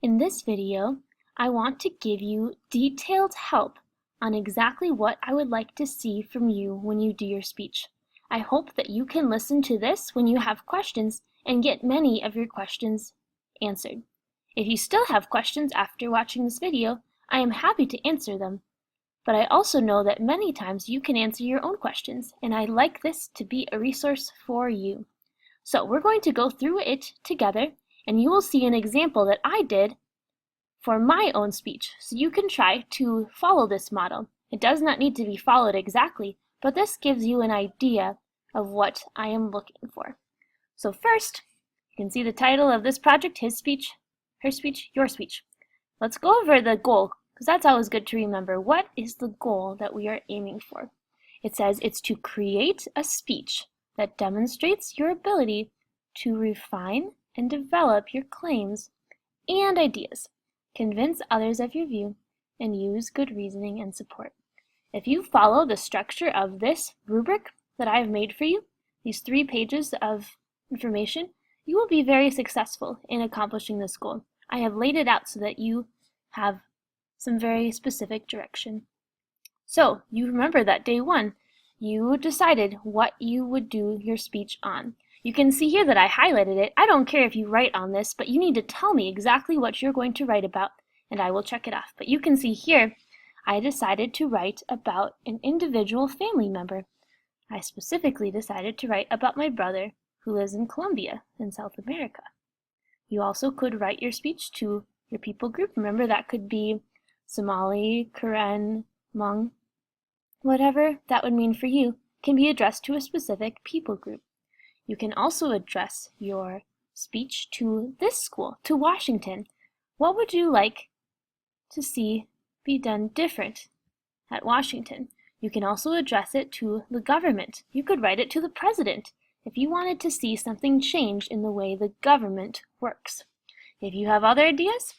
In this video, I want to give you detailed help on exactly what I would like to see from you when you do your speech. I hope that you can listen to this when you have questions and get many of your questions answered. If you still have questions after watching this video, I am happy to answer them. But I also know that many times you can answer your own questions, and I'd like this to be a resource for you. So we're going to go through it together, and you will see an example that I did for my own speech, so you can try to follow this model. It does not need to be followed exactly, but this gives you an idea of what I am looking for. So first, you can see the title of this project, his speech, her speech, your speech. Let's go over the goal, because that's always good to remember. What is the goal that we are aiming for? It says it's to create a speech that demonstrates your ability to refine and develop your claims and ideas, convince others of your view, and use good reasoning and support. If you follow the structure of this rubric that I have made for you, these 3 pages of information, you will be very successful in accomplishing this goal. I have laid it out so that you have some very specific direction. So you remember that day 1, you decided what you would do your speech on. You can see here that I highlighted it. I don't care if you write on this, but you need to tell me exactly what you're going to write about, and I will check it off. But you can see here, I decided to write about an individual family member. I specifically decided to write about my brother who lives in Colombia in South America. You also could write your speech to your people group. Remember, that could be Somali, Karen, Hmong. Whatever that would mean for you can be addressed to a specific people group. You can also address your speech to this school, to Washington. What would you like to see be done different at Washington? You can also address it to the government. You could write it to the president if you wanted to see something change in the way the government works. If you have other ideas,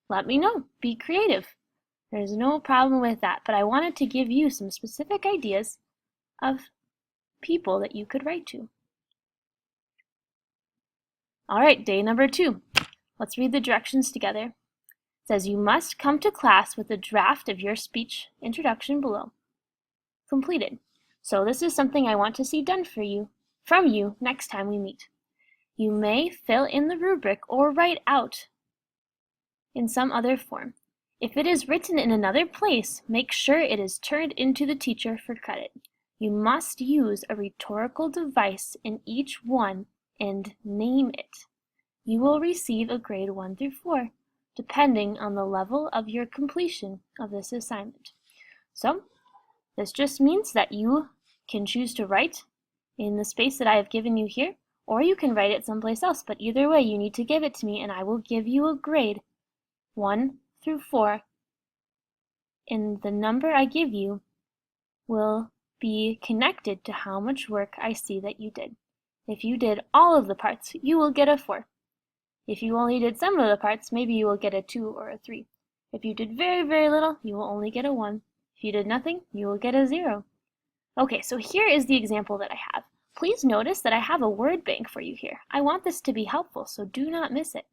let me know. Be creative. There's no problem with that, but I wanted to give you some specific ideas of people that you could write to. All right, day number 2. Let's read the directions together. It says you must come to class with a draft of your speech introduction below completed. So this is something I want to see done from you next time we meet. You may fill in the rubric or write out in some other form. If it is written in another place, make sure it is turned into the teacher for credit. You must use a rhetorical device in each one and name it. You will receive a grade 1 through 4, depending on the level of your completion of this assignment. So, this just means that you can choose to write in the space that I have given you here, or you can write it someplace else, but either way you need to give it to me and I will give you a grade 1 through 4, and the number I give you will be connected to how much work I see that you did. If you did all of the parts, you will get a 4. If you only did some of the parts, maybe you will get a 2 or a 3. If you did very, very little, you will only get a 1. If you did nothing, you will get a 0. Okay, so here is the example that I have. Please notice that I have a word bank for you here. I want this to be helpful, so do not miss it.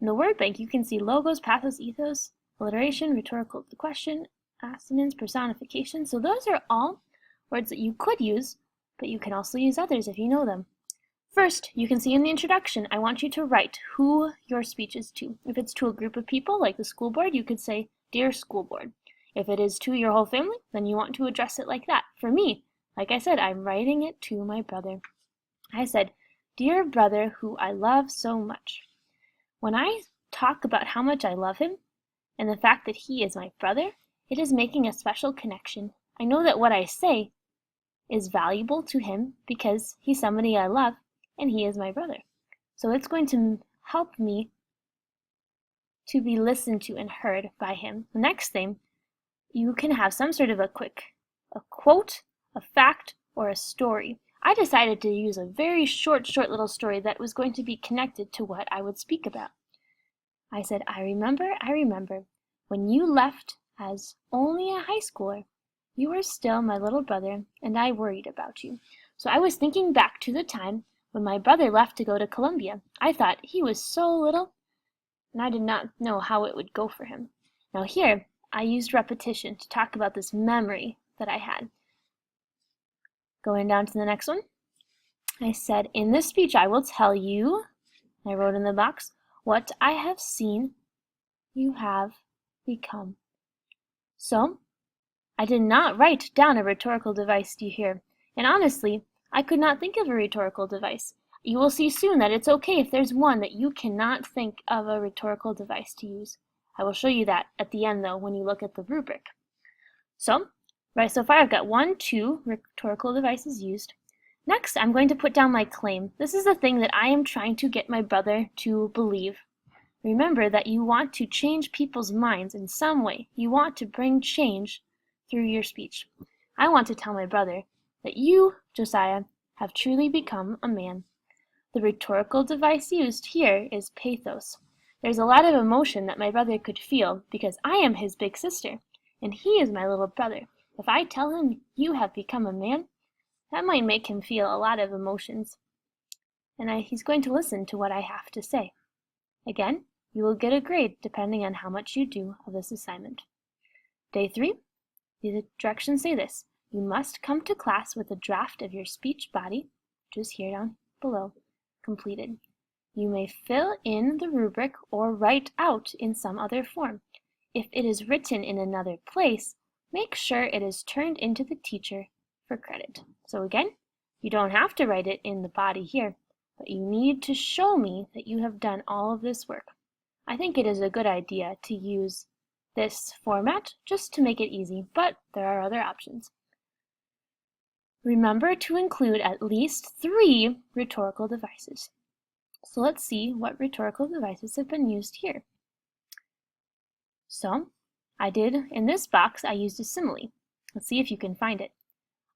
In the word bank, you can see logos, pathos, ethos, alliteration, rhetorical question, assonance, personification. So those are all words that you could use, but you can also use others if you know them. First, you can see in the introduction, I want you to write who your speech is to. If it's to a group of people, like the school board, you could say, Dear School Board. If it is to your whole family, then you want to address it like that. For me, like I said, I'm writing it to my brother. I said, Dear brother who I love so much. When I talk about how much I love him and the fact that he is my brother, it is making a special connection. I know that what I say is valuable to him because he's somebody I love and he is my brother. So it's going to help me to be listened to and heard by him. The next thing, you can have some sort of a quote, a fact, or a story. I decided to use a very short little story that was going to be connected to what I would speak about. I said, I remember, when you left as only a high schooler, you were still my little brother, and I worried about you. So I was thinking back to the time when my brother left to go to Colombia. I thought he was so little and I did not know how it would go for him. Now here, I used repetition to talk about this memory that I had. Going down to the next one, I said, in this speech I will tell you, I wrote in the box, what I have seen you have become. So, I did not write down a rhetorical device, do you hear? And honestly, I could not think of a rhetorical device. You will see soon that it's okay if there's one that you cannot think of a rhetorical device to use. I will show you that at the end, though, when you look at the rubric. So, right so far I've got 2 rhetorical devices used. Next, I'm going to put down my claim. This is the thing that I am trying to get my brother to believe. Remember that you want to change people's minds in some way. You want to bring change through your speech. I want to tell my brother that you, Josiah, have truly become a man. The rhetorical device used here is pathos. There's a lot of emotion that my brother could feel because I am his big sister, and he is my little brother. If I tell him you have become a man, that might make him feel a lot of emotions, and he's going to listen to what I have to say. Again, you will get a grade depending on how much you do of this assignment. Day 3, the directions say this. You must come to class with a draft of your speech body, which is here down below, completed. You may fill in the rubric or write out in some other form. If it is written in another place, make sure it is turned into the teacher for credit. So again, you don't have to write it in the body here, but you need to show me that you have done all of this work. I think it is a good idea to use this format just to make it easy, but there are other options. Remember to include at least 3 rhetorical devices. So let's see what rhetorical devices have been used here. So, in this box, I used a simile. Let's see if you can find it.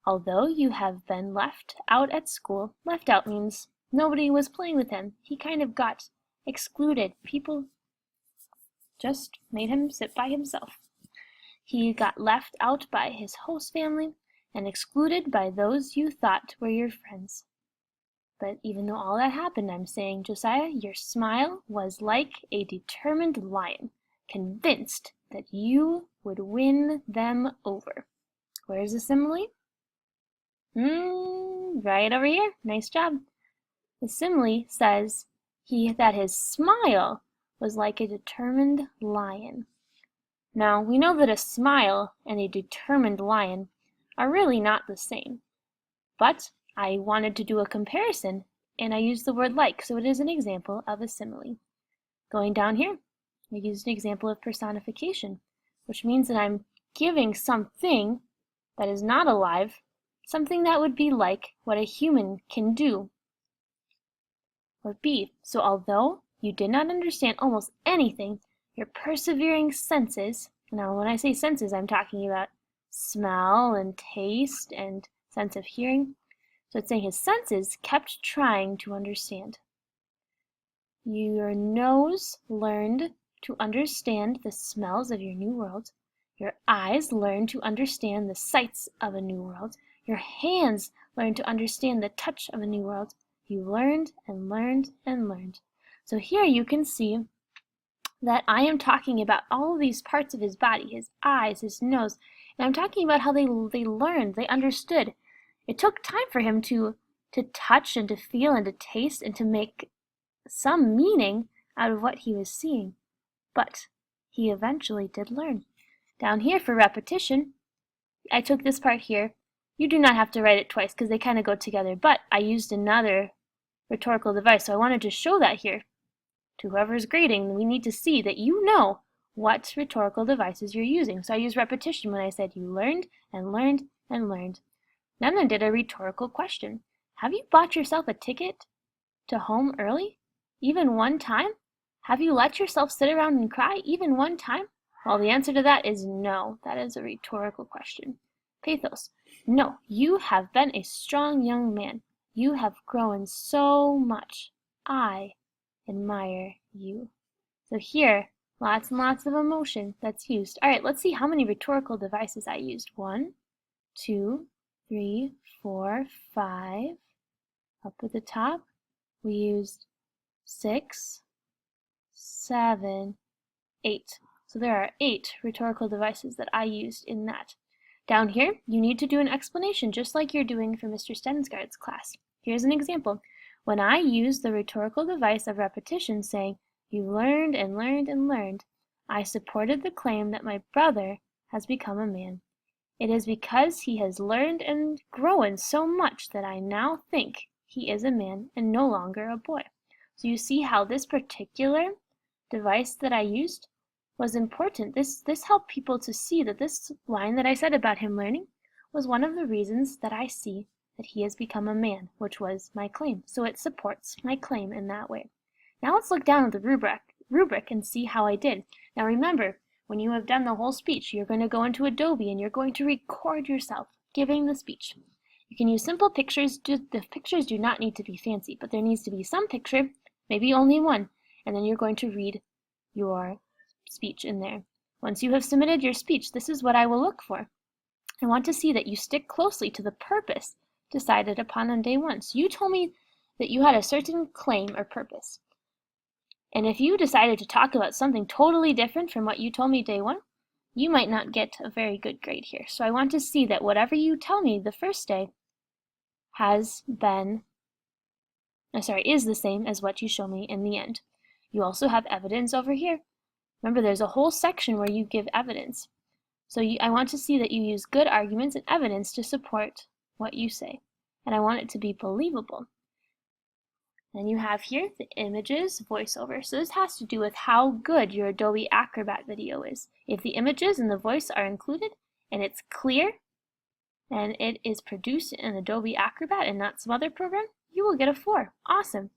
Although you have been left out at school, left out means nobody was playing with him. He kind of got excluded. People just made him sit by himself. He got left out by his host family and excluded by those you thought were your friends. But even though all that happened, I'm saying, Josiah, your smile was like a determined lion, convinced that you would win them over. Where's the simile? Right over here. Nice job. The simile says that his smile was like a determined lion. Now, we know that a smile and a determined lion are really not the same. But I wanted to do a comparison, and I used the word like, so it is an example of a simile. Going down here, I used an example of personification, which means that I'm giving something that is not alive, something that would be like what a human can do or be. So although you did not understand almost anything, your persevering senses, now when I say senses, I'm talking about smell and taste and sense of hearing. So it's saying his senses kept trying to understand. Your nose learned to understand the smells of your new world. Your eyes learned to understand the sights of a new world. Your hands learned to understand the touch of a new world. You learned and learned and learned. So here you can see that I am talking about all of these parts of his body, his eyes, his nose, and I'm talking about how they learned, they understood. It took time for him to touch and to feel and to taste and to make some meaning out of what he was seeing. But he eventually did learn. Down here for repetition, I took this part here. You do not have to write it twice because they kind of go together, but I used another rhetorical device, so I wanted to show that here. To whoever's grading, we need to see that you know what rhetorical devices you're using. So I used repetition when I said you learned and learned and learned. Then I did a rhetorical question. Have you bought yourself a ticket to home early? Even one time? Have you let yourself sit around and cry even one time? Well, the answer to that is no. That is a rhetorical question. Pathos. No, you have been a strong young man. You have grown so much. I admire you. So here, lots and lots of emotion that's used. All right, let's see how many rhetorical devices I used. 1, 2, 3, 4, 5. Up at the top, we used 6, 7, 8. So there are 8 rhetorical devices that I used in that. Down here, you need to do an explanation just like you're doing for Mr. Stensgaard's class. Here's an example. When I use the rhetorical device of repetition saying, "You learned and learned and learned," I supported the claim that my brother has become a man. It is because he has learned and grown so much that I now think he is a man and no longer a boy. So you see how this particular device that I used was important. This helped people to see that this line that I said about him learning was one of the reasons that I see that he has become a man, which was my claim. So it supports my claim in that way. Now let's look down at the rubric and see how I did. Now remember, when you have done the whole speech, you're going to go into Adobe and you're going to record yourself giving the speech. You can use simple pictures. The pictures do not need to be fancy, but there needs to be some picture, maybe only one, and then you're going to read your speech in there. Once you have submitted your speech, this is what I will look for. I want to see that you stick closely to the purpose decided upon on day 1. So you told me that you had a certain claim or purpose. And if you decided to talk about something totally different from what you told me day 1, you might not get a very good grade here. So I want to see that whatever you tell me the first day is the same as what you show me in the end. You also have evidence over here. Remember, there's a whole section where you give evidence. So I want to see that you use good arguments and evidence to support what you say. And I want it to be believable. Then you have here the images, voiceover. So this has to do with how good your Adobe Acrobat video is. If the images and the voice are included and it's clear and it is produced in Adobe Acrobat and not some other program, you will get a 4. Awesome.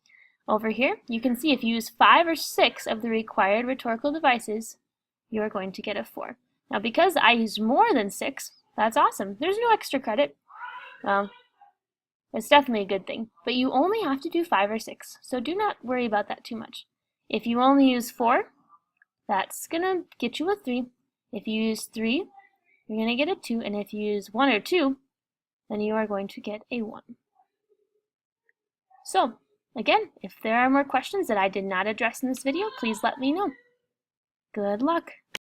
Over here, you can see if you use 5 or 6 of the required rhetorical devices, you are going to get a 4. Now because I used more than 6, that's awesome. There's no extra credit. Well, it's definitely a good thing, but you only have to do 5 or 6, so do not worry about that too much. If you only use 4, that's going to get you a 3. If you use 3, you're going to get a 2, and if you use 1 or 2, then you are going to get a 1. So, again, if there are more questions that I did not address in this video, please let me know. Good luck!